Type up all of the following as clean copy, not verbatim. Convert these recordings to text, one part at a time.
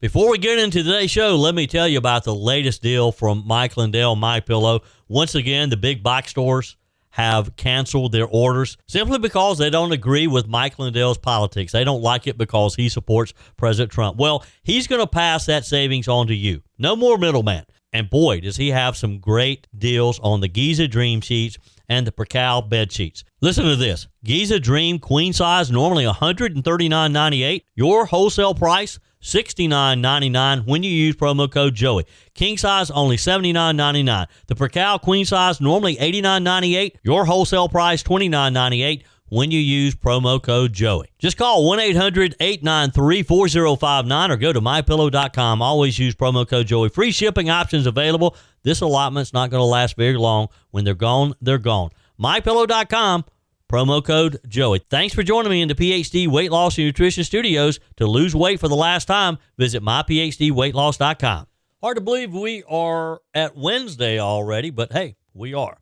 Before we get into today's show, let me tell you about the latest deal from Mike Lindell, MyPillow. Once again, the big box stores have canceled their orders simply because they don't agree with Mike Lindell's politics. They don't like it because he supports President Trump. Well, he's going to pass that savings on to you. No more middleman. And boy, does he have some great deals on the Giza Dream sheets and the Percal bed sheets. Listen to this. Giza Dream queen size, normally $139.98. Your wholesale price, $69.99 when you use promo code Joey. King size, only $79.99. The Percal queen size, normally $89.98. Your wholesale price, $29.98 when you use promo code Joey. Just call 1-800-893-4059 or go to mypillow.com. Always use promo code Joey. Free shipping options available. This allotment's not going to last very long. When they're gone, they're gone. mypillow.com. Promo code Joey. Thanks for joining me in the PhD Weight Loss and Nutrition Studios. To lose weight for the last time, visit myphdweightloss.com. Hard to believe we are at Wednesday already, but hey, we are.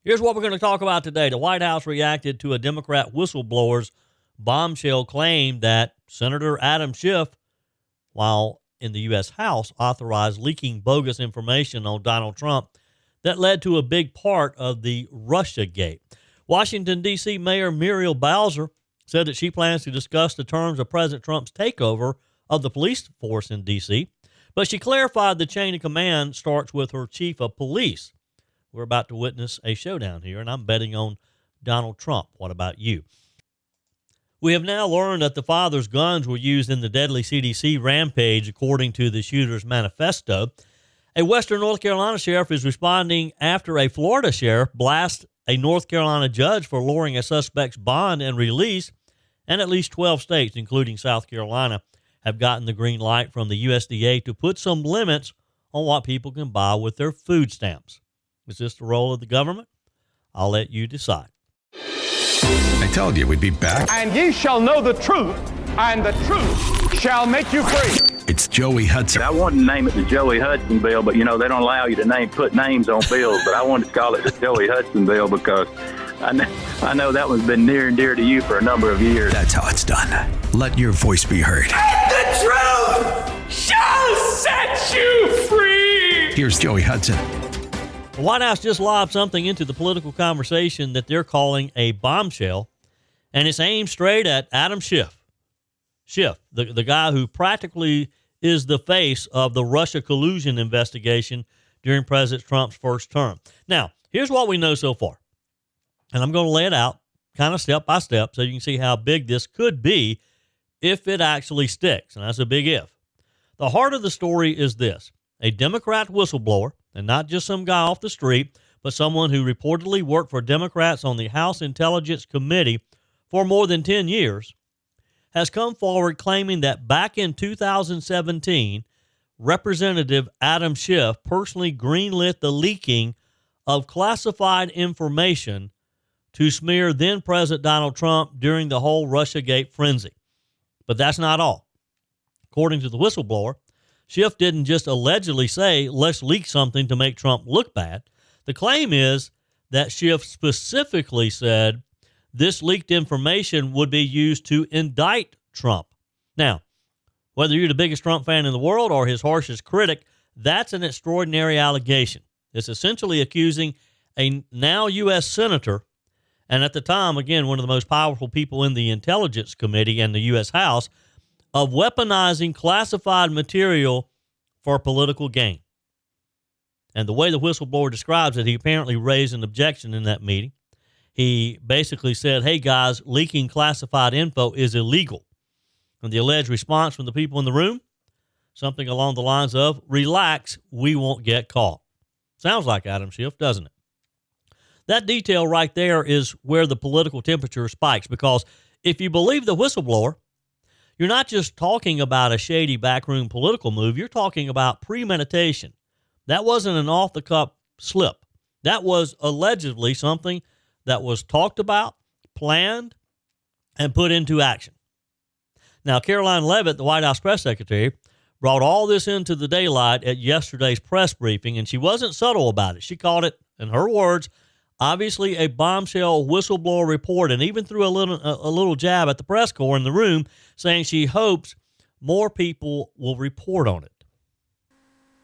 Here's what we're going to talk about today. The White House reacted to a Democrat whistleblower's bombshell claim that Senator Adam Schiff, while in the U.S. House, authorized leaking bogus information on Donald Trump that led to a big part of the Russiagate. Washington, D.C. Mayor Muriel Bowser said that she plans to discuss the terms of President Trump's takeover of the police force in D.C., but she clarified the chain of command starts with her chief of police. We're about to witness a showdown here, and I'm betting on Donald Trump. What about you? We have now learned that the father's guns were used in the deadly CDC rampage, according to the shooter's manifesto. A Western North Carolina sheriff is responding after a Florida sheriff blasts a North Carolina judge for lowering a suspect's bond and release, and at least 12 states, including South Carolina, have gotten the green light from the USDA to put some limits on what people can buy with their food stamps. Is this the role of the government? I'll let you decide. I told you we'd be back. And ye shall know the truth, and the truth shall make you free. It's Joey Hudson. I wanted to name it the Joey Hudson bill, but, they don't allow you to put names on bills. But I wanted to call it the Joey Hudson bill because I know that one's been near and dear to you for a number of years. That's how it's done. Let your voice be heard. And the truth shall set you free. Here's Joey Hudson. The White House just lobbed something into the political conversation that they're calling a bombshell, and it's aimed straight at Adam Schiff. Schiff, the guy who practically is the face of the Russia collusion investigation during President Trump's first term. Now, here's what we know so far, and I'm going to lay it out kind of step by step so you can see how big this could be if it actually sticks, and that's a big if. The heart of the story is this. A Democrat whistleblower, and not just some guy off the street, but someone who reportedly worked for Democrats on the House Intelligence Committee for more than 10 years, has come forward claiming that back in 2017, Representative Adam Schiff personally greenlit the leaking of classified information to smear then-President Donald Trump during the whole Russiagate frenzy. But that's not all. According to the whistleblower, Schiff didn't just allegedly say, let's leak something to make Trump look bad. The claim is that Schiff specifically said this leaked information would be used to indict Trump. Now, whether you're the biggest Trump fan in the world or his harshest critic, that's an extraordinary allegation. It's essentially accusing a now U.S. senator, and at the time, again, one of the most powerful people in the Intelligence Committee and the U.S. House, of weaponizing classified material for political gain. And the way the whistleblower describes it, he apparently raised an objection in that meeting. He basically said, hey guys, leaking classified info is illegal. And the alleged response from the people in the room, something along the lines of, relax, we won't get caught. Sounds like Adam Schiff, doesn't it? That detail right there is where the political temperature spikes, because if you believe the whistleblower, you're not just talking about a shady backroom political move. You're talking about premeditation. That wasn't an off-the-cuff slip. That was allegedly something that was talked about, planned, and put into action. Now, Caroline Leavitt, the White House press secretary, brought all this into the daylight at yesterday's press briefing, and she wasn't subtle about it. She called it, in her words, obviously a bombshell whistleblower report, and even threw a little jab at the press corps in the room, saying she hopes more people will report on it.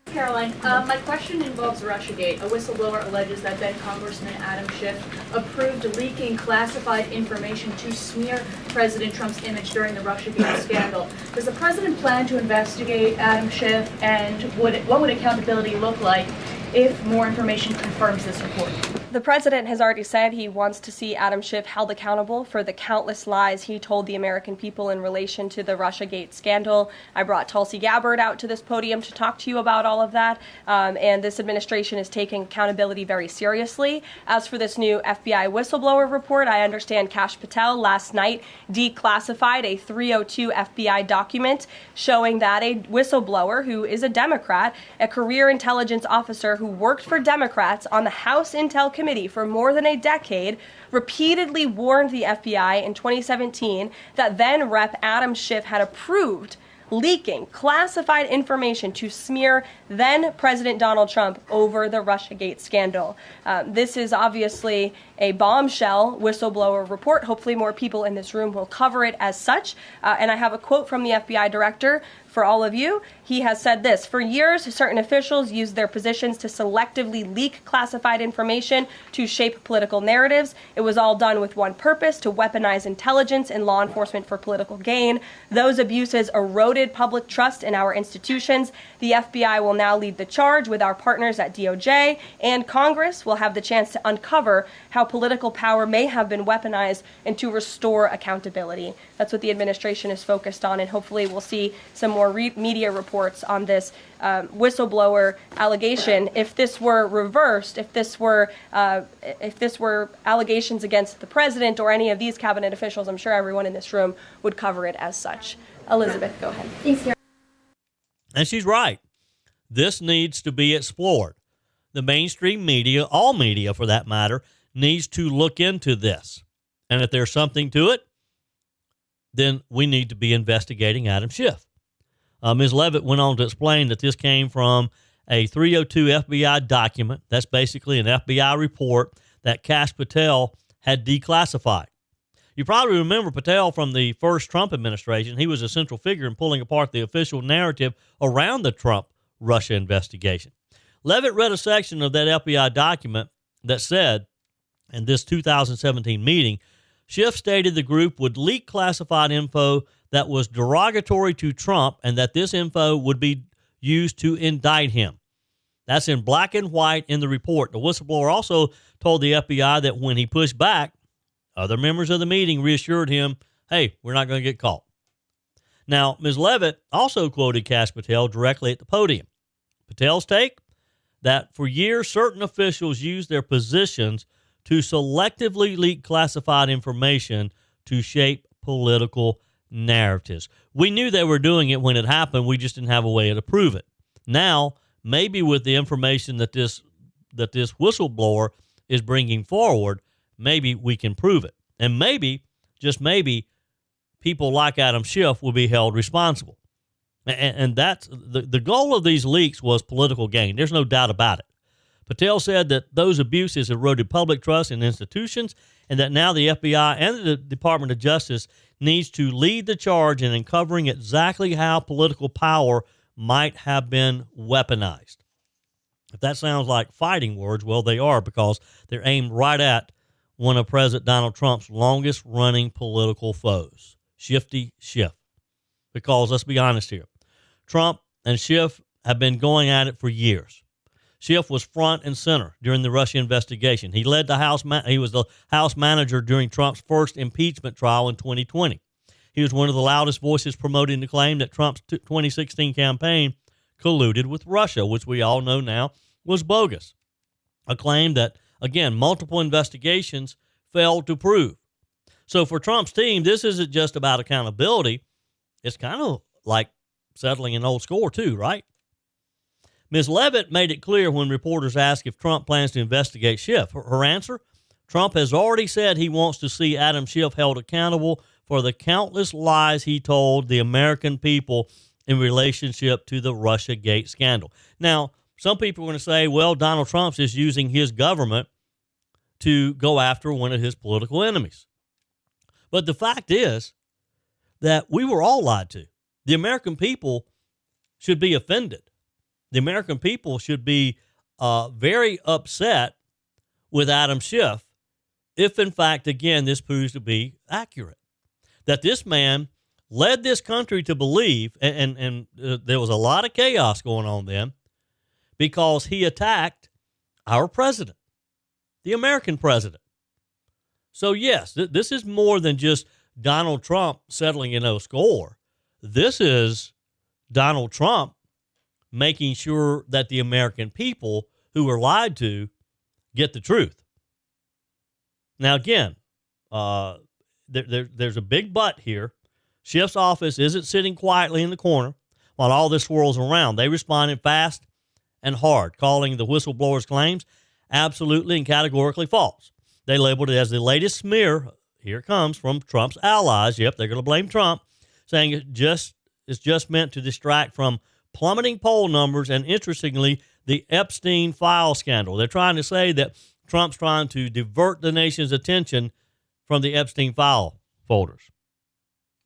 Caroline, my question involves Russiagate. A whistleblower alleges that then Congressman Adam Schiff approved leaking classified information to smear President Trump's image during the Russiagate scandal. Does the president plan to investigate Adam Schiff, and what would accountability look like if more information confirms this report? The president has already said he wants to see Adam Schiff held accountable for the countless lies he told the American people in relation to the Russiagate scandal. I brought Tulsi Gabbard out to this podium to talk to you about all of that, and this administration is taking accountability very seriously. As for this new FBI whistleblower report, I understand Kash Patel last night declassified a 302 FBI document showing that a whistleblower who is a Democrat, a career intelligence officer who worked for Democrats on the House Intel Committee for more than a decade, repeatedly warned the FBI in 2017 that then Rep. Adam Schiff had approved leaking classified information to smear then President Donald Trump over the Russiagate scandal. This is obviously a bombshell whistleblower report. Hopefully more people in this room will cover it as such. And I have a quote from the FBI director for all of you. He has said this: "For years, certain officials used their positions to selectively leak classified information to shape political narratives. It was all done with one purpose: to weaponize intelligence and law enforcement for political gain. Those abuses eroded public trust in our institutions. The FBI will now lead the charge with our partners at DOJ, and Congress will have the chance to uncover how political power may have been weaponized and to restore accountability." That's what the administration is focused on, and hopefully we'll see some more media reports on this whistleblower allegation. If this were reversed, if this were allegations against the president or any of these cabinet officials, I'm sure everyone in this room would cover it as such. Elizabeth, go ahead. Thanks, Caroline. And she's right. This needs to be explored. The mainstream media, all media for that matter, needs to look into this. And if there's something to it, then we need to be investigating Adam Schiff. Ms. Levitt went on to explain that this came from a 302 FBI document. That's basically an FBI report that Kash Patel had declassified. You probably remember Patel from the first Trump administration. He was a central figure in pulling apart the official narrative around the Trump-Russia investigation. Levitt read a section of that FBI document that said, in this 2017 meeting, Schiff stated the group would leak classified info that was derogatory to Trump and that this info would be used to indict him. That's in black and white in the report. The whistleblower also told the FBI that when he pushed back, other members of the meeting reassured him, hey, we're not going to get caught. Now, Ms. Levitt also quoted Kash Patel directly at the podium. Patel's take? That for years, certain officials used their positions to selectively leak classified information to shape political narratives. We knew they were doing it when it happened. We just didn't have a way to prove it. Now, maybe with the information that this whistleblower is bringing forward, maybe we can prove it. And maybe, just maybe, people like Adam Schiff will be held responsible. And that's the goal of these leaks was political gain. There's no doubt about it. Patel said that those abuses eroded public trust in institutions and that now the FBI and the Department of Justice needs to lead the charge in uncovering exactly how political power might have been weaponized. If that sounds like fighting words, well, they are, because they're aimed right at one of President Donald Trump's longest-running political foes, Shifty Schiff. Because let's be honest here, Trump and Schiff have been going at it for years. Schiff was front and center during the Russia investigation. He led the he was the House manager during Trump's first impeachment trial in 2020. He was one of the loudest voices promoting the claim that Trump's 2016 campaign colluded with Russia, which we all know now was bogus. A claim that, again, multiple investigations failed to prove. So for Trump's team, this isn't just about accountability. It's kind of like settling an old score too, right? Ms. Levitt made it clear when reporters asked if Trump plans to investigate Schiff. Her answer, Trump has already said he wants to see Adam Schiff held accountable for the countless lies he told the American people in relationship to the Russiagate scandal. Now, some people are going to say, well, Donald Trump's just using his government to go after one of his political enemies. But the fact is that we were all lied to. The American people should be offended. The American people should be very upset with Adam Schiff if, in fact, again, this proves to be accurate. That this man led this country to believe, and there was a lot of chaos going on then, because he attacked our president, the American president. So, yes, this is more than just Donald Trump settling a no score. This is Donald Trump making sure that the American people who were lied to get the truth. Now, again, there's a big but here. Schiff's office isn't sitting quietly in the corner while all this swirls around. They responded fast and hard, calling the whistleblower's claims absolutely and categorically false. They labeled it as the latest smear, here it comes, from Trump's allies. Yep, they're going to blame Trump, saying it's just meant to distract from plummeting poll numbers and, interestingly, the Epstein file scandal. They're trying to say that Trump's trying to divert the nation's attention from the Epstein file folders.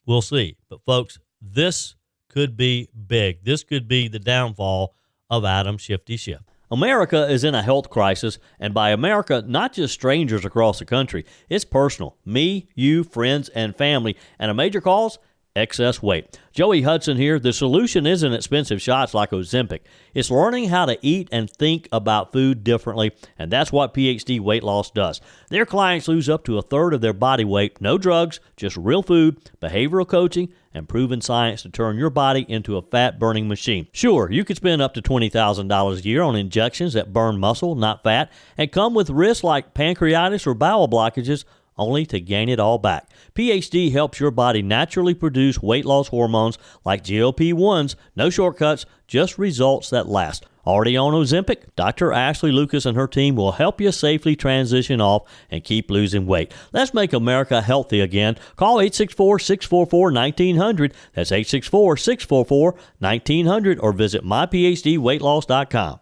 We'll see. But, folks, this could be big. This could be the downfall of Adam Shifty Schiff. America is in a health crisis, and by America, not just strangers across the country. It's personal. Me, you, friends, and family. And a major cause? Excess weight. Joey Hudson here. The solution isn't expensive shots like Ozempic. It's learning how to eat and think about food differently, and that's what PhD Weight Loss does. Their clients lose up to a third of their body weight. No drugs, just real food, behavioral coaching, and proven science to turn your body into a fat-burning machine. Sure, you could spend up to $20,000 a year on injections that burn muscle, not fat, and come with risks like pancreatitis or bowel blockages, only to gain it all back. PhD helps your body naturally produce weight loss hormones like GLP-1s. No shortcuts, just results that last. Already on Ozempic? Dr. Ashley Lucas and her team will help you safely transition off and keep losing weight. Let's make America healthy again. Call 864-644-1900. That's 864-644-1900 or visit myphdweightloss.com.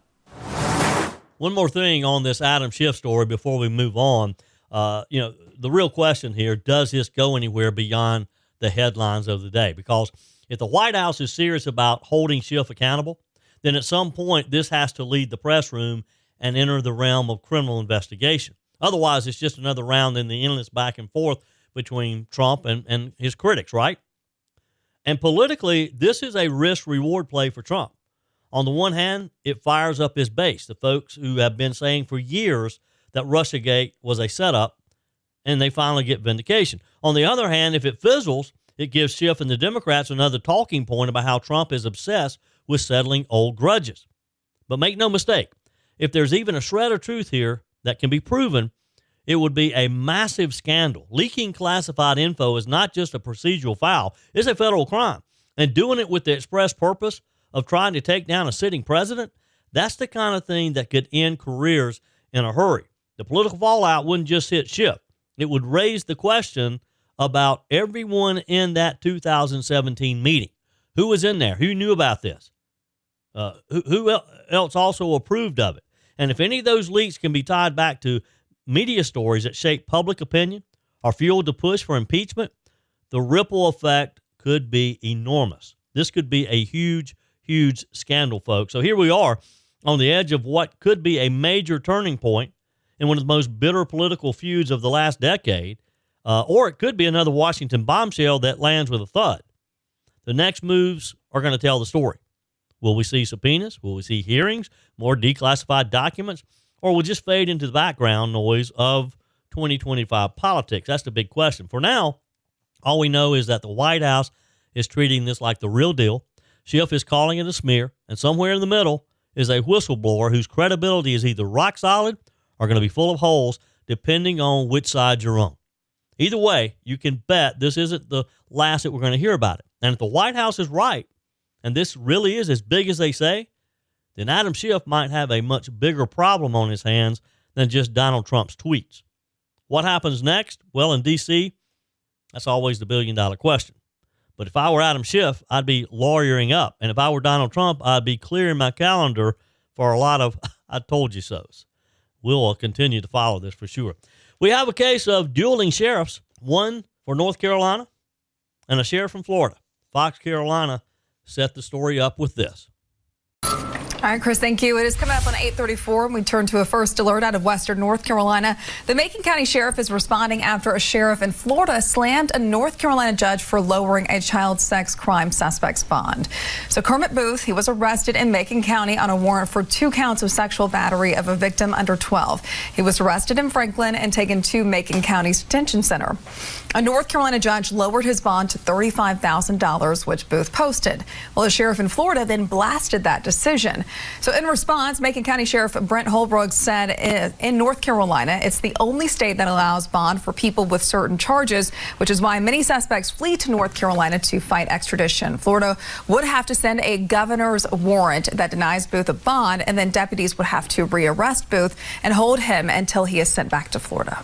One more thing on this Adam Schiff story before we move on. The real question here, does this go anywhere beyond the headlines of the day? Because if the White House is serious about holding Schiff accountable, then at some point this has to leave the press room and enter the realm of criminal investigation. Otherwise, it's just another round in the endless back and forth between Trump and his critics, right? And politically, this is a risk-reward play for Trump. On the one hand, it fires up his base, the folks who have been saying for years that Russiagate was a setup, and they finally get vindication. On the other hand, if it fizzles, it gives Schiff and the Democrats another talking point about how Trump is obsessed with settling old grudges. But make no mistake, if there's even a shred of truth here that can be proven, it would be a massive scandal. Leaking classified info is not just a procedural foul, it's a federal crime. And doing it with the express purpose of trying to take down a sitting president, that's the kind of thing that could end careers in a hurry. The political fallout wouldn't just hit Schiff. It would raise the question about everyone in that 2017 meeting. Who was in there? Who knew about this? Who else also approved of it? And if any of those leaks can be tied back to media stories that shape public opinion or fueled the push for impeachment, the ripple effect could be enormous. This could be a huge, huge scandal, folks. So here we are on the edge of what could be a major turning point in one of the most bitter political feuds of the last decade, or it could be another Washington bombshell that lands with a thud. The next moves are going to tell the story. Will we see subpoenas? Will we see hearings, more declassified documents, or will we just fade into the background noise of 2025 politics? That's the big question. For now, all we know is that the White House is treating this like the real deal. Schiff is calling it a smear, and somewhere in the middle is a whistleblower whose credibility is either rock solid are going to be full of holes, depending on which side you're on. Either way, you can bet this isn't the last that we're going to hear about it. And if the White House is right, and this really is as big as they say, then Adam Schiff might have a much bigger problem on his hands than just Donald Trump's tweets. What happens next? Well, in D.C., that's always the billion-dollar question. But if I were Adam Schiff, I'd be lawyering up. And if I were Donald Trump, I'd be clearing my calendar for a lot of I told you so's. We'll continue to follow this for sure. We have a case of dueling sheriffs, one for North Carolina and a sheriff from Florida. Fox, Carolina set the story up with this. All right, Chris, thank you. It is coming up on 8:34, and we turn to a first alert out of western North Carolina. The Macon County Sheriff is responding after a sheriff in Florida slammed a North Carolina judge for lowering a child sex crime suspect's bond. So Kermit Booth, he was arrested in Macon County on a warrant for 2 counts of sexual battery of a victim under 12. He was arrested in Franklin and taken to Macon County's detention center. A North Carolina judge lowered his bond to $35,000, which Booth posted. Well, the sheriff in Florida then blasted that decision. So in response, Macon County Sheriff Brent Holbrook said in North Carolina, it's the only state that allows bond for people with certain charges, which is why many suspects flee to North Carolina to fight extradition. Florida would have to send a governor's warrant that denies Booth a bond, and then deputies would have to rearrest Booth and hold him until he is sent back to Florida.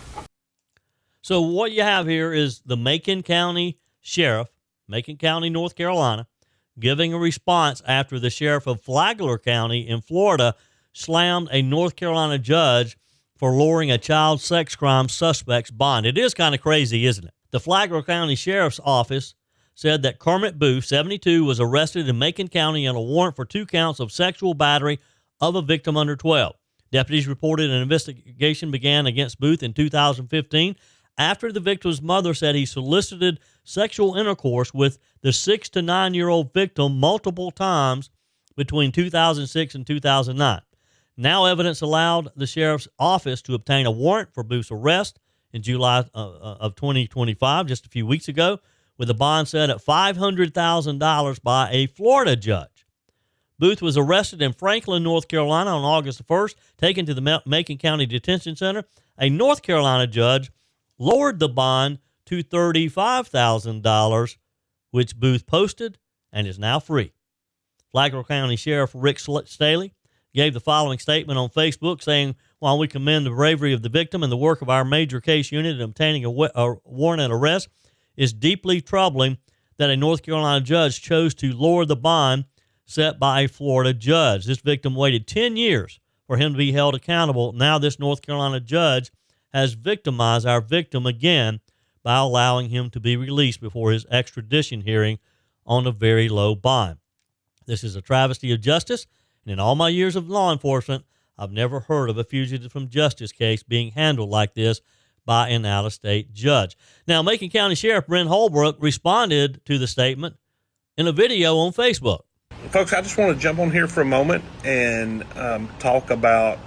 So what you have here is the Macon County Sheriff, Macon County, North Carolina, giving a response after the sheriff of Flagler County in Florida slammed a North Carolina judge for lowering a child sex crime suspect's bond. It is kind of crazy, isn't it? The Flagler County Sheriff's Office said that Kermit Booth, 72, was arrested in Macon County on a warrant for 2 counts of sexual battery of a victim under 12. Deputies reported an investigation began against Booth in 2015 after the victim's mother said he solicited sexual intercourse with the 6 to 9-year-old victim multiple times between 2006 and 2009. Now evidence allowed the sheriff's office to obtain a warrant for Booth's arrest in July of 2025, just a few weeks ago, with a bond set at $500,000 by a Florida judge. Booth was arrested in Franklin, North Carolina on August 1st, taken to the Macon County Detention Center. A North Carolina judge lowered the bond to $35,000, which Booth posted and is now free. Flagler County Sheriff Rick Staley gave the following statement on Facebook saying, while we commend the bravery of the victim and the work of our major case unit in obtaining a warrant and arrest, it's deeply troubling that a North Carolina judge chose to lower the bond set by a Florida judge. This victim waited 10 years for him to be held accountable. Now this North Carolina judge has victimized our victim again by allowing him to be released before his extradition hearing on a very low bond. This is a travesty of justice, and in all my years of law enforcement, I've never heard of a fugitive from justice case being handled like this by an out-of-state judge. Now, Macon County Sheriff Brent Holbrook responded to the statement in a video on Facebook. Folks, I just want to jump on here for a moment and talk about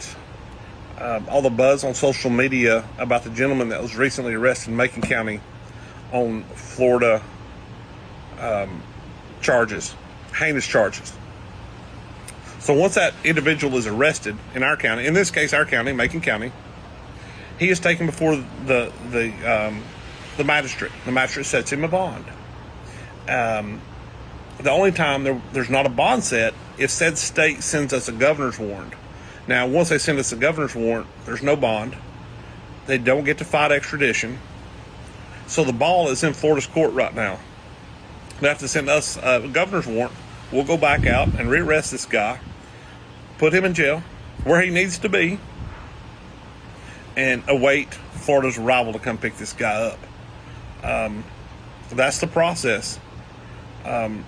all the buzz on social media about the gentleman that was recently arrested in Macon County on Florida charges, heinous charges. So once that individual is arrested in our county, in this case our county, Macon County, he is taken before the magistrate. The magistrate sets him a bond. The only time there's not a bond set if said state sends us a governor's warrant. Now, once they send us a governor's warrant, there's no bond. They don't get to fight extradition. So the ball is in Florida's court right now. They have to send us a governor's warrant. We'll go back out and rearrest this guy, put him in jail where he needs to be, and await Florida's arrival to come pick this guy up. That's the process. I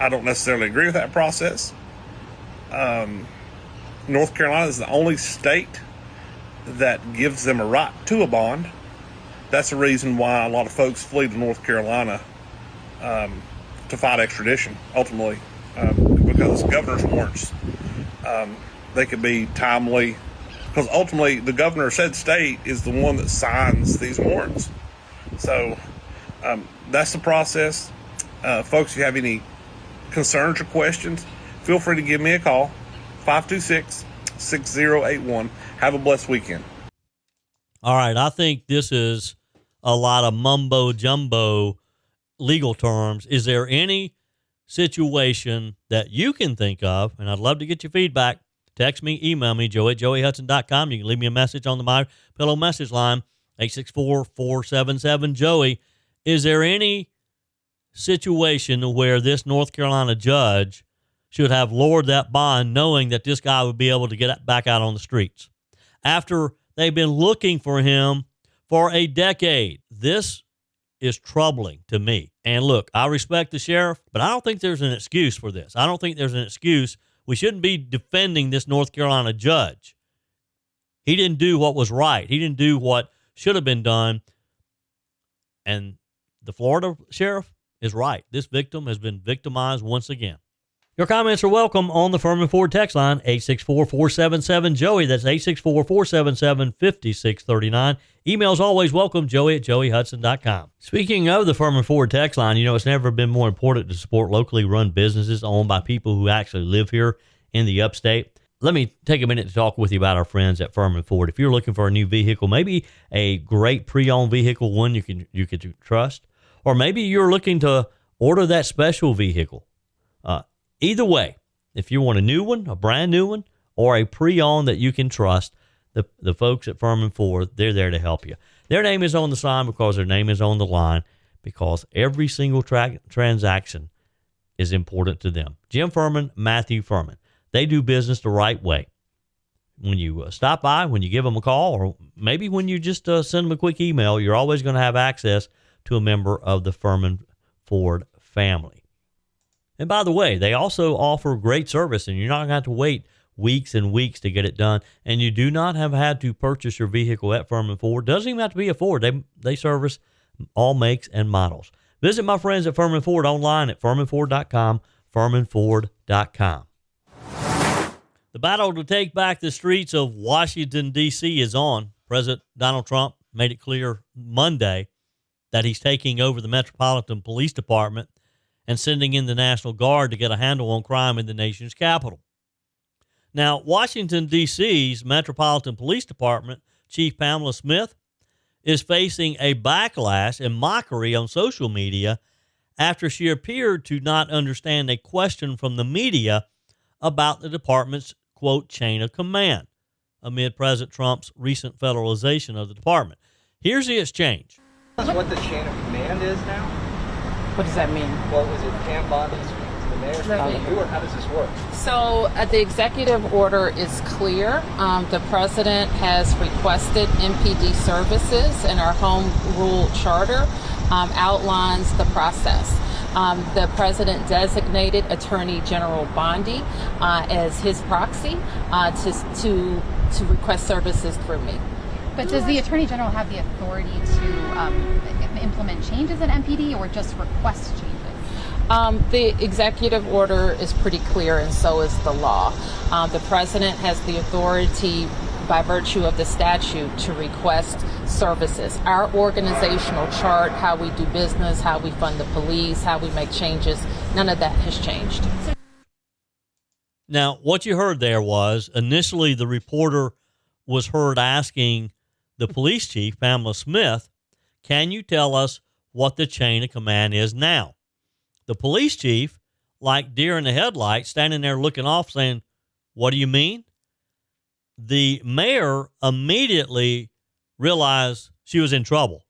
don't necessarily agree with that process. North Carolina is the only state that gives them a right to a bond. That's the reason why a lot of folks flee to North Carolina to fight extradition, ultimately, because governor's warrants, they could be timely, because ultimately the governor of said state is the one that signs these warrants. So that's the process. Folks, if you have any concerns or questions, feel free to give me a call, 526-6081. Have a blessed weekend. All right, I think this is a lot of mumbo-jumbo legal terms. Is there any situation that you can think of, and I'd love to get your feedback, text me, email me, joe@joeyhudson.com. You can leave me a message on the My Pillow message line, 864-477-JOEY. Is there any situation where this North Carolina judge should have lowered that bond knowing that this guy would be able to get back out on the streets after they've been looking for him for a decade? This is troubling to me. And look, I respect the sheriff, but I don't think there's an excuse for this. I don't think there's an excuse. We shouldn't be defending this North Carolina judge. He didn't do what was right. He didn't do what should have been done. And the Florida sheriff is right. This victim has been victimized once again. Your comments are welcome on the Firmin Ford text line, 864-477-JOEY. That's 864-477-5639. Emails always welcome, joey@joeyhudson.com. Speaking of the Firmin Ford text line, it's never been more important to support locally run businesses owned by people who actually live here in the upstate. Let me take a minute to talk with you about our friends at Firmin Ford. If you're looking for a new vehicle, maybe a great pre-owned vehicle, one you can trust, or maybe you're looking to order that special vehicle. Either way, if you want a new one, a brand new one, or a pre-owned that you can trust, the folks at Firmin Ford, they're there to help you. Their name is on the sign because their name is on the line, because every single transaction is important to them. Jim Firmin, Matthew Firmin. They do business the right way. When you stop by, when you give them a call, or maybe when you just send them a quick email, you're always going to have access to a member of the Firmin Ford family. And by the way, they also offer great service, and you're not going to have to wait weeks and weeks to get it done. And you do not have had to purchase your vehicle at Firmin Ford. Doesn't even have to be a Ford. They service all makes and models. Visit my friends at Firmin Ford online at firminford.com, firminford.com. The battle to take back the streets of Washington, D.C. is on. President Donald Trump made it clear Monday that he's taking over the Metropolitan Police Department and sending in the National Guard to get a handle on crime in the nation's capital. Now, Washington, D.C.'s Metropolitan Police Department Chief Pamela Smith is facing a backlash and mockery on social media after she appeared to not understand a question from the media about the department's, quote, chain of command amid President Trump's recent federalization of the department. Here's the exchange. What the chain of command is now? What does that mean? Well, was it Pam Bondi speaking to the mayor? Or how does this work? So the executive order is clear. The president has requested MPD services, and our home rule charter outlines the process. The president designated Attorney General Bondi as his proxy to request services through me. But does the Attorney General have the authority to implement changes at MPD or just request changes? The executive order is pretty clear, and so is the law. The president has the authority by virtue of the statute to request services. Our organizational chart, how we do business, how we fund the police, how we make changes, none of that has changed. Now, what you heard there was initially the reporter was heard asking the police chief, Pamela Smith, can you tell us what the chain of command is now? The police chief, like deer in the headlights, standing there looking off saying, what do you mean? The mayor immediately realized she was in trouble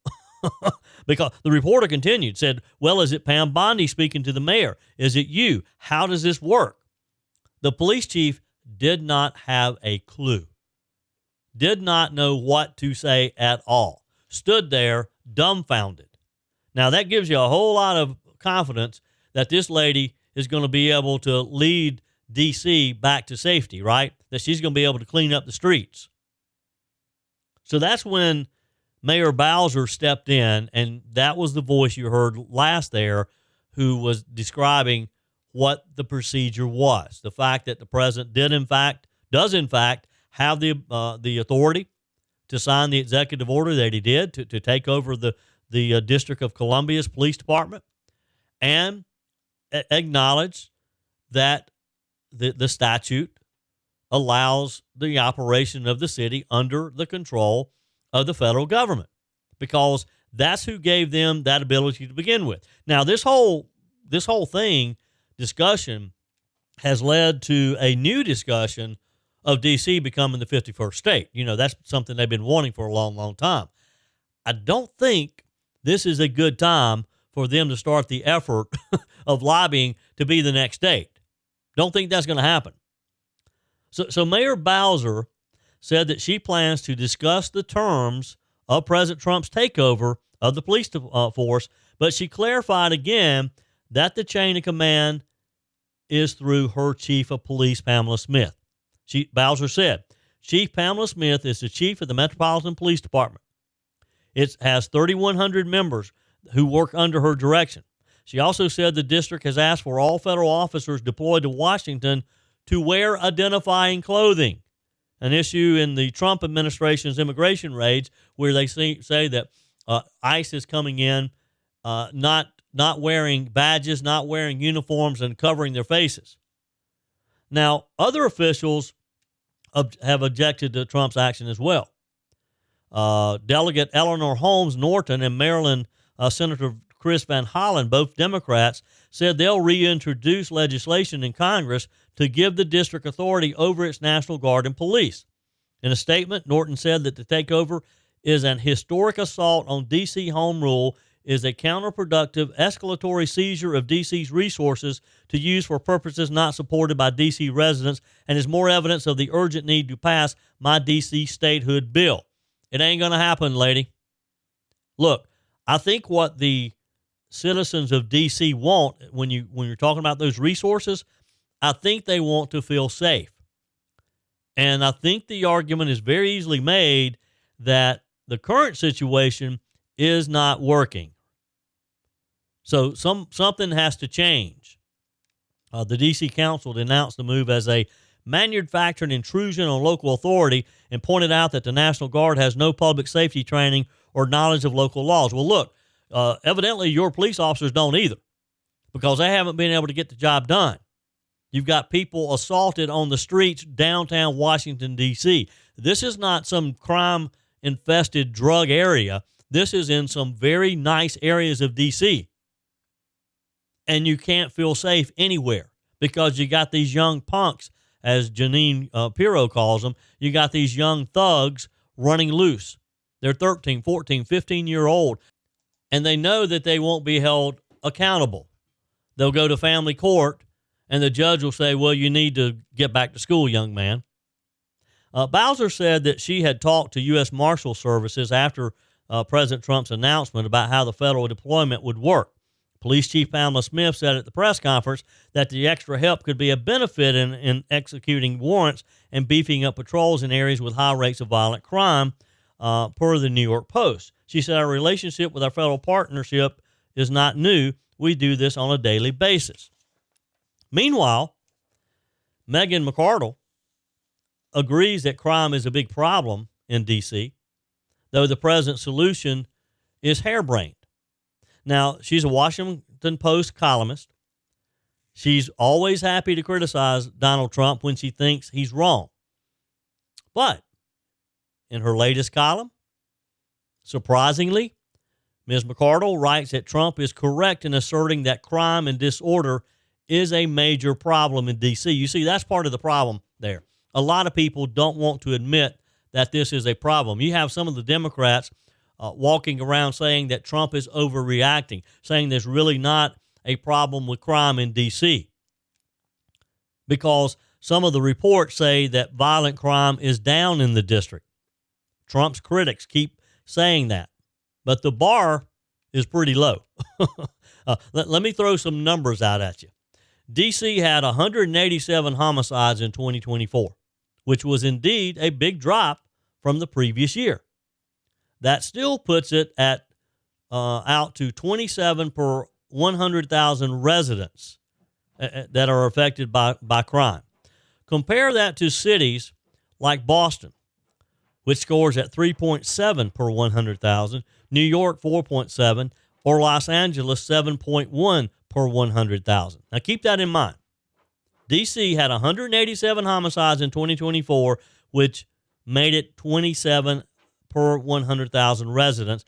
because the reporter continued, said, well, is it Pam Bondi speaking to the mayor? Is it you? How does this work? The police chief did not have a clue, did not know what to say at all, stood there dumbfounded. Now, that gives you a whole lot of confidence that this lady is going to be able to lead D.C. back to safety, right? That she's going to be able to clean up the streets. So that's when Mayor Bowser stepped in, and that was the voice you heard last there who was describing what the procedure was. The fact that the president does in fact have the authority to sign the executive order that he did to take over the District of Columbia's police department, and acknowledge that the statute allows the operation of the city under the control of the federal government, because that's who gave them that ability to begin with. Now, this whole discussion has led to a new discussion of D.C. becoming the 51st state. You know, that's something they've been wanting for a long, long time. I don't think this is a good time for them to start the effort of lobbying to be the next state. Don't think that's going to happen. So Mayor Bowser said that she plans to discuss the terms of President Trump's takeover of the police force, but she clarified again that the chain of command is through her chief of police, Pamela Smith. Bowser said, Chief Pamela Smith is the chief of the Metropolitan Police Department. It has 3,100 members who work under her direction. She also said the district has asked for all federal officers deployed to Washington to wear identifying clothing, an issue in the Trump administration's immigration raids where they say that ICE is coming in not wearing badges, not wearing uniforms, and covering their faces. Now, other officials have objected to Trump's action as well. Delegate Eleanor Holmes Norton and Maryland Senator Chris Van Hollen, both Democrats, said they'll reintroduce legislation in Congress to give the district authority over its National Guard and police. In a statement, Norton said that the takeover is an historic assault on D.C. home rule, is a counterproductive, escalatory seizure of D.C.'s resources to use for purposes not supported by D.C. residents, and is more evidence of the urgent need to pass my D.C. statehood bill. It ain't going to happen, lady. Look, I think what the citizens of D.C. want when you're talking about those resources, I think they want to feel safe. And I think the argument is very easily made that the current situation is not working. So something has to change. The D.C. Council denounced the move as a manufactured intrusion on local authority and pointed out that the National Guard has no public safety training or knowledge of local laws. Well, look, evidently your police officers don't either, because they haven't been able to get the job done. You've got people assaulted on the streets downtown Washington, D.C. This is not some crime-infested drug area. This is in some very nice areas of D.C. And you can't feel safe anywhere because you got these young punks, as Janine Pirro calls them. You got these young thugs running loose. They're 13, 14, 15-year-old, and they know that they won't be held accountable. They'll go to family court, and the judge will say, well, you need to get back to school, young man. Bowser said that she had talked to U.S. Marshal Services after President Trump's announcement about how the federal deployment would work. Police Chief Pamela Smith said at the press conference that the extra help could be a benefit in executing warrants and beefing up patrols in areas with high rates of violent crime, per the New York Post. She said, our relationship with our federal partnership is not new. We do this on a daily basis. Meanwhile, Megan McArdle agrees that crime is a big problem in D.C., though the president's solution is harebrained. Now, she's a Washington Post columnist. She's always happy to criticize Donald Trump when she thinks he's wrong. But in her latest column, surprisingly, Ms. McArdle writes that Trump is correct in asserting that crime and disorder is a major problem in D.C. You see, that's part of the problem there. A lot of people don't want to admit that this is a problem. You have some of the Democrats walking around saying that Trump is overreacting, saying there's really not a problem with crime in D.C. because some of the reports say that violent crime is down in the district. Trump's critics keep saying that, but the bar is pretty low. Let me throw some numbers out at you. D.C. had 187 homicides in 2024, which was indeed a big drop from the previous year. That still puts it at out to 27 per 100,000 residents that are affected by crime. Compare that to cities like Boston, which scores at 3.7 per 100,000, New York 4.7, or Los Angeles 7.1 per 100,000. Now keep that in mind. D.C. had 187 homicides in 2024, which made it 27 per 100,000 residents.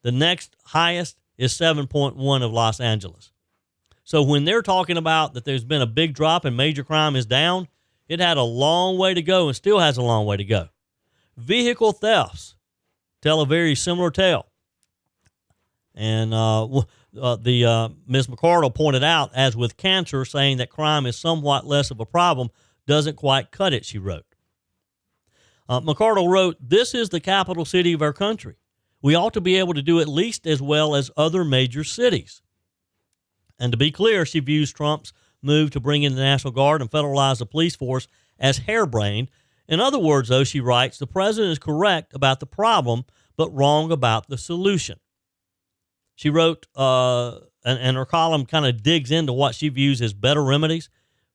The next highest is 7.1 of Los Angeles. So when they're talking about that there's been a big drop and major crime is down, it had a long way to go and still has a long way to go. Vehicle thefts tell a very similar tale. And Ms. McArdle pointed out, as with cancer, saying that crime is somewhat less of a problem doesn't quite cut it, she wrote. McArdle wrote, this is the capital city of our country. We ought to be able to do at least as well as other major cities. And to be clear, she views Trump's move to bring in the National Guard and federalize the police force as harebrained. In other words, though, she writes, the president is correct about the problem, but wrong about the solution. She wrote, and her column kind of digs into what she views as better remedies.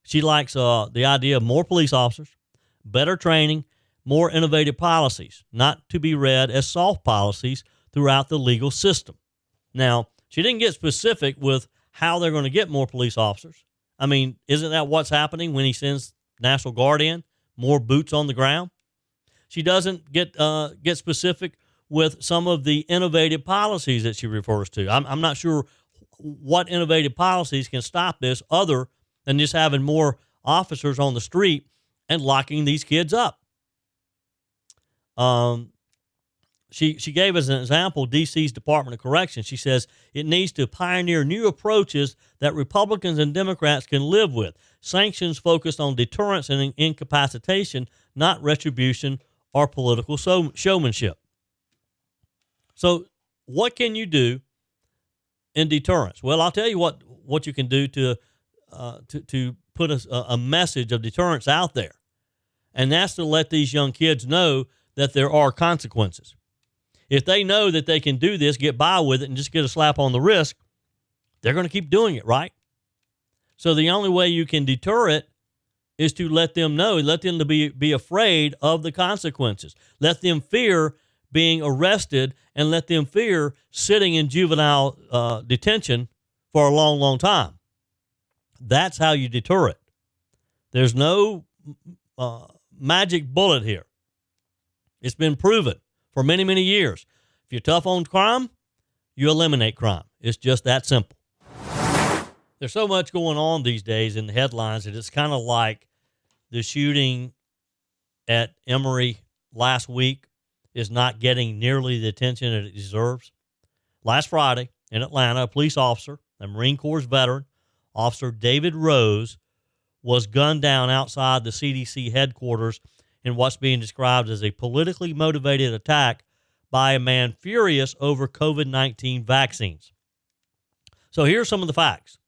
She likes the idea of more police officers, better training, more innovative policies, not to be read as soft policies throughout the legal system. Now, she didn't get specific with how they're going to get more police officers. I mean, isn't that what's happening when he sends National Guard in? More boots on the ground? She doesn't get specific with some of the innovative policies that she refers to. I'm not sure what innovative policies can stop this other than just having more officers on the street and locking these kids up. She gave as an example D.C.'s Department of Corrections. She says it needs to pioneer new approaches that Republicans and Democrats can live with. Sanctions focused on deterrence and incapacitation, not retribution or political showmanship. So what can you do in deterrence? Well, I'll tell you what you can do to put a message of deterrence out there. And that's to let these young kids know that there are consequences. If they know that they can do this, get by with it, and just get a slap on the wrist, they're going to keep doing it, right? So the only way you can deter it is to let them know, let them to be afraid of the consequences. Let them fear being arrested, and let them fear sitting in juvenile detention for a long, long time. That's how you deter it. There's no magic bullet here. It's been proven for many, many years. If you're tough on crime, you eliminate crime. It's just that simple. There's so much going on these days in the headlines that it's kind of like the shooting at Emory last week is not getting nearly the attention that it deserves. Last Friday in Atlanta, a police officer, a Marine Corps veteran, Officer David Rose, was gunned down outside the CDC headquarters in what's being described as a politically motivated attack by a man furious over COVID-19 vaccines. So here's some of the facts.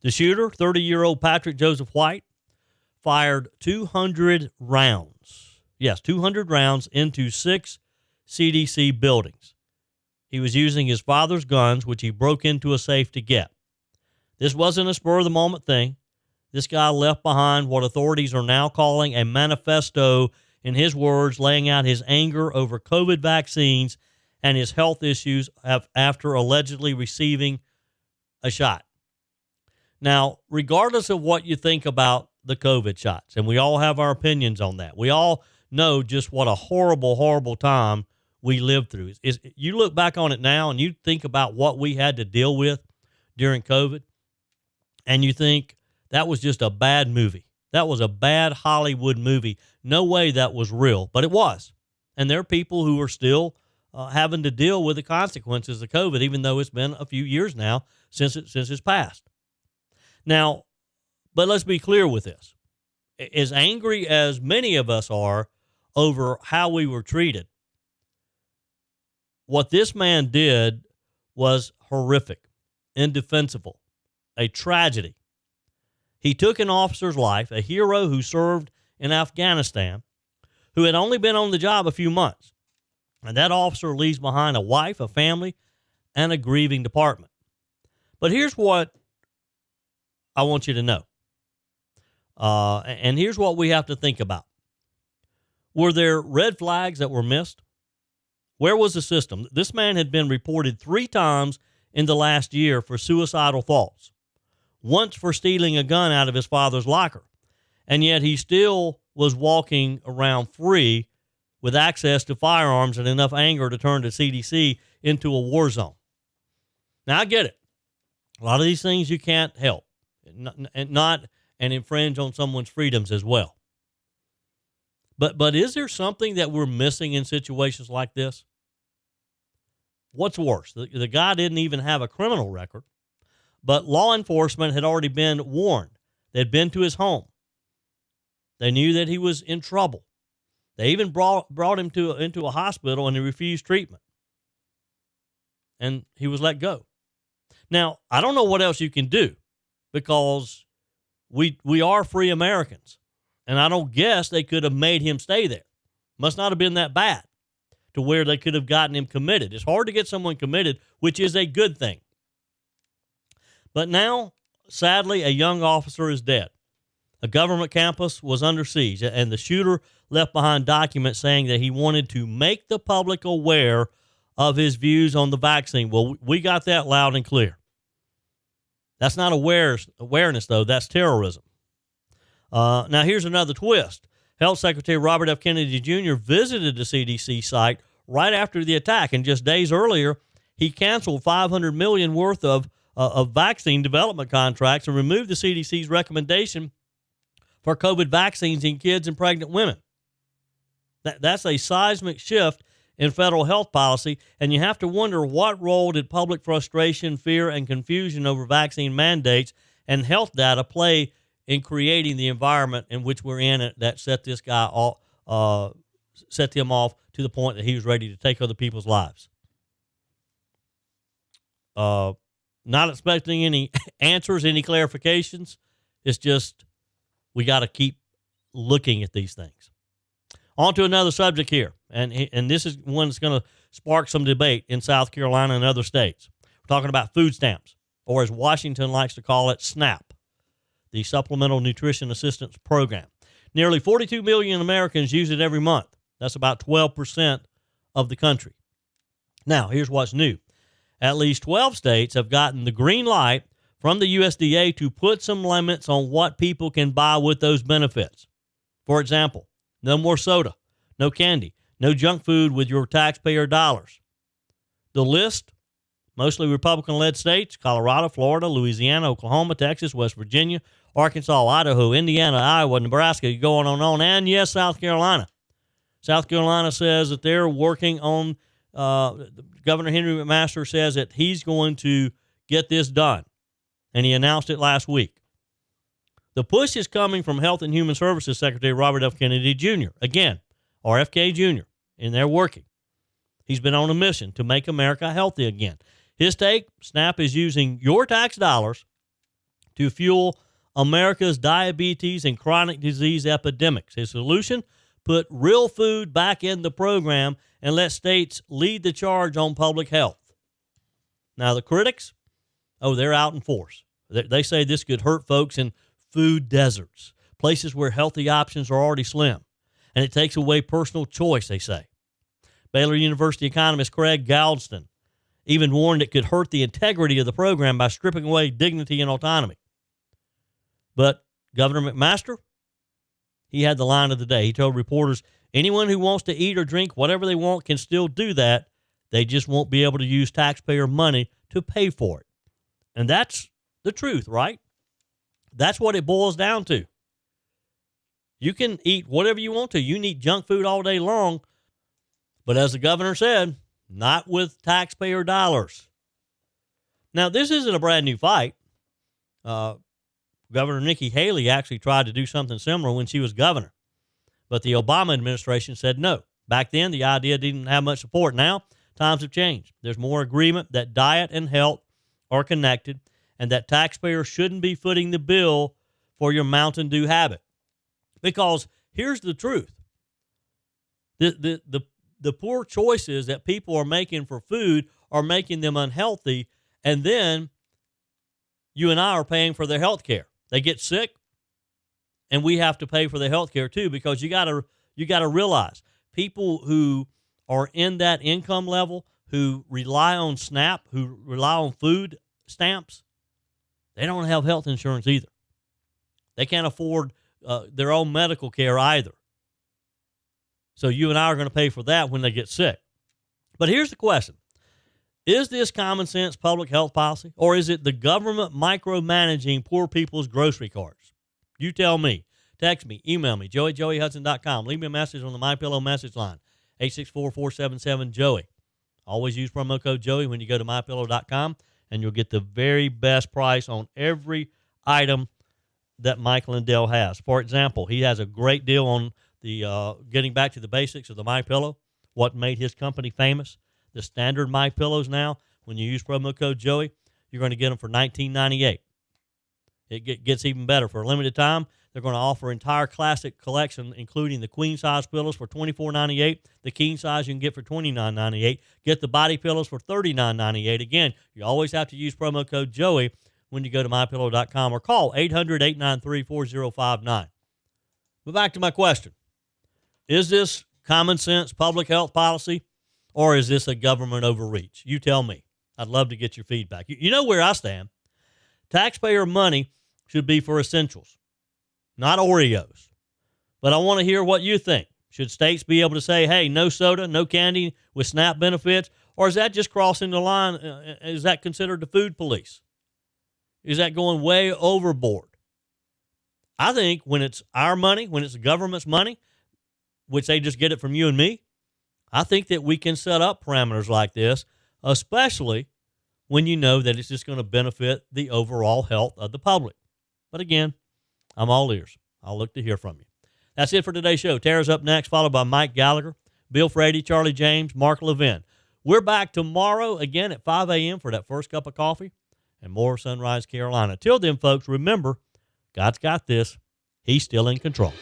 The shooter, 30-year-old Patrick Joseph White, fired 200 rounds. Yes, 200 rounds into 6 CDC buildings. He was using his father's guns, which he broke into a safe to get. This wasn't a spur-of-the-moment thing. This guy left behind what authorities are now calling a manifesto, in his words, laying out his anger over COVID vaccines and his health issues after allegedly receiving a shot. Now, regardless of what you think about the COVID shots, and we all have our opinions on that, we all know just what a horrible, horrible time we lived through. You look back on it now and you think about what we had to deal with during COVID, and you think, that was just a bad movie. That was a bad Hollywood movie. No way that was real, but it was. And there are people who are still having to deal with the consequences of COVID, even though it's been a few years now since it's passed. Now, but let's be clear with this. As angry as many of us are over how we were treated, what this man did was horrific, indefensible, a tragedy. He took an officer's life, a hero who served in Afghanistan, who had only been on the job a few months. And that officer leaves behind a wife, a family, and a grieving department. But here's what I want you to know. And here's what we have to think about. Were there red flags that were missed? Where was the system? This man had been reported 3 times in the last year for suicidal thoughts. Once for stealing a gun out of his father's locker. And yet he still was walking around free with access to firearms and enough anger to turn the CDC into a war zone. Now, I get it. A lot of these things you can't help and infringe on someone's freedoms as well. But is there something that we're missing in situations like this? What's worse? The guy didn't even have a criminal record. But law enforcement had already been warned. They'd been to his home. They knew that he was in trouble. They even brought him into a hospital, and he refused treatment. and he was let go. Now, I don't know what else you can do because we are free Americans, and I don't guess they could have made him stay there. Must not have been that bad to where they could have gotten him committed. It's hard to get someone committed, which is a good thing. But now, sadly, a young officer is dead. A government campus was under siege, and the shooter left behind documents saying that he wanted to make the public aware of his views on the vaccine. Well, we got that loud and clear. That's not awareness, though. That's terrorism. Now, here's another twist. Health Secretary Robert F. Kennedy Jr. visited the CDC site right after the attack, and just days earlier, he canceled $500 million worth of vaccine development contracts and removed the CDC's recommendation for COVID vaccines in kids and pregnant women. That's a seismic shift in federal health policy, and you have to wonder what role did public frustration, fear, and confusion over vaccine mandates and health data play in creating the environment in which we're in that set this guy off, set him off to the point that he was ready to take other people's lives. Not expecting any answers, any clarifications. It's just we got to keep looking at these things. On to another subject here, and this is one that's going to spark some debate in South Carolina and other states. We're talking about food stamps, or as Washington likes to call it, SNAP, the Supplemental Nutrition Assistance Program. Nearly 42 million Americans use it every month. That's about 12% of the country. Now, here's what's new. At least 12 states have gotten the green light from the USDA to put some limits on what people can buy with those benefits. For example, no more soda, no candy, no junk food with your taxpayer dollars. The list, mostly Republican-led states, Colorado, Florida, Louisiana, Oklahoma, Texas, West Virginia, Arkansas, Idaho, Indiana, Iowa, Nebraska, going on, and yes, South Carolina. South Carolina says that they're working on, Governor Henry McMaster says that he's going to get this done, and he announced it last week. The push is coming from Health and Human Services Secretary Robert F. Kennedy Jr., again, RFK Jr., and they're working. He's been on a mission to make America healthy again. His take, SNAP is using your tax dollars to fuel America's diabetes and chronic disease epidemics. His solution, put real food back in the program and let states lead the charge on public health. Now, the critics, they're out in force. They say this could hurt folks in food deserts, places where healthy options are already slim, and it takes away personal choice, they say. Baylor University economist Craig Galdston even warned it could hurt the integrity of the program by stripping away dignity and autonomy. But Governor McMaster, he had the line of the day. He told reporters, anyone who wants to eat or drink whatever they want can still do that. They just won't be able to use taxpayer money to pay for it. And that's the truth, right? That's what it boils down to. You can eat whatever you want to. You can eat junk food all day long. But as the governor said, not with taxpayer dollars. Now, this isn't a brand new fight. Governor Nikki Haley actually tried to do something similar when she was governor. But the Obama administration said no. Back then, the idea didn't have much support. Now, times have changed. There's more agreement that diet and health are connected and that taxpayers shouldn't be footing the bill for your Mountain Dew habit. Because here's the truth. The poor choices that people are making for food are making them unhealthy, and then you and I are paying for their health care. They get sick, and we have to pay for their health care too, because you gotta realize people who are in that income level, who rely on SNAP, who rely on food stamps, they don't have health insurance either. They can't afford their own medical care either. So you and I are going to pay for that when they get sick. But here's the question. Is this common sense public health policy, or is it the government micromanaging poor people's grocery carts? You tell me. Text me, email me, joey@joeyhudson.com. Leave me a message on the MyPillow message line, 864-477-JOEY. Always use promo code Joey when you go to mypillow.com, and you'll get the very best price on every item that Mike Lindell has. For example, he has a great deal on the getting back to the basics of the MyPillow, what made his company famous. The standard MyPillows now, When you use promo code Joey, you're going to get them for $19.98. It gets even better. For a limited time, they're going to offer entire classic collection, including the queen size pillows for $24.98. The king size you can get for $29.98. Get the body pillows for $39.98. Again, you always have to use promo code Joey when you go to mypillow.com or call 800-893-4059. But back to my question. Is this common sense public health policy, or is this a government overreach? You tell me. I'd love to get your feedback. You know where I stand. Taxpayer money should be for essentials, not Oreos. But I want to hear what you think. Should states be able to say, hey, no soda, no candy with SNAP benefits? Or is that just crossing the line? Is that considered the food police? Is that going way overboard? I think when it's our money, when it's the government's money, which they just get it from you and me, I think that we can set up parameters like this, especially when you know that it's just going to benefit the overall health of the public. But again, I'm all ears. I'll look to hear from you. That's it for today's show. Tara's up next, followed by Mike Gallagher, Bill Frady, Charlie James, Mark Levin. We're back tomorrow again at 5 a.m. for that first cup of coffee and more Sunrise Carolina. Till then, folks, remember, God's got this. He's still in control.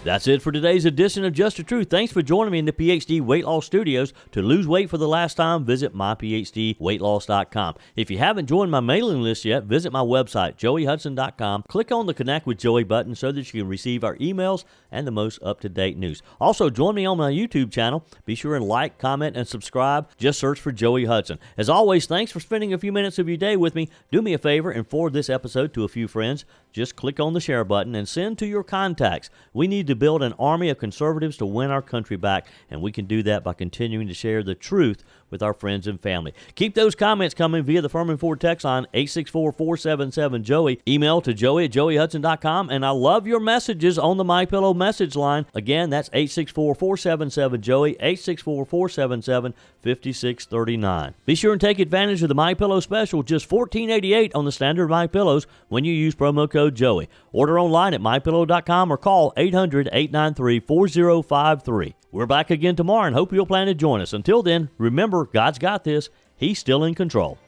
That's it for today's edition of Just the Truth. Thanks for joining me in the PhD Weight Loss Studios. To lose weight for the last time, visit myphdweightloss.com. If you haven't joined my mailing list yet, visit my website, joeyhudson.com. Click on the Connect with Joey button so that you can receive our emails and the most up-to-date news. Also, join me on my YouTube channel. Be sure and like, comment, and subscribe. Just search for Joey Hudson. As always, thanks for spending a few minutes of your day with me. Do me a favor and forward this episode to a few friends. Just click on the share button and send to your contacts. We need to build an army of conservatives to win our country back, and we can do that by continuing to share the truth with our friends and family. Keep those comments coming via the Firmin Ford text line 864-477-JOEY. Email to joey@joeyhudson.com, and I love your messages on the MyPillow message line. Again, that's 864-477-JOEY, 864-477-5639. Be sure and take advantage of the MyPillow special, just $14.88 on the standard MyPillows when you use promo code Joey. Order online at mypillow.com or call 800-893-4053. We're back again tomorrow and hope you'll plan to join us. Until then, remember, God's got this. He's still in control.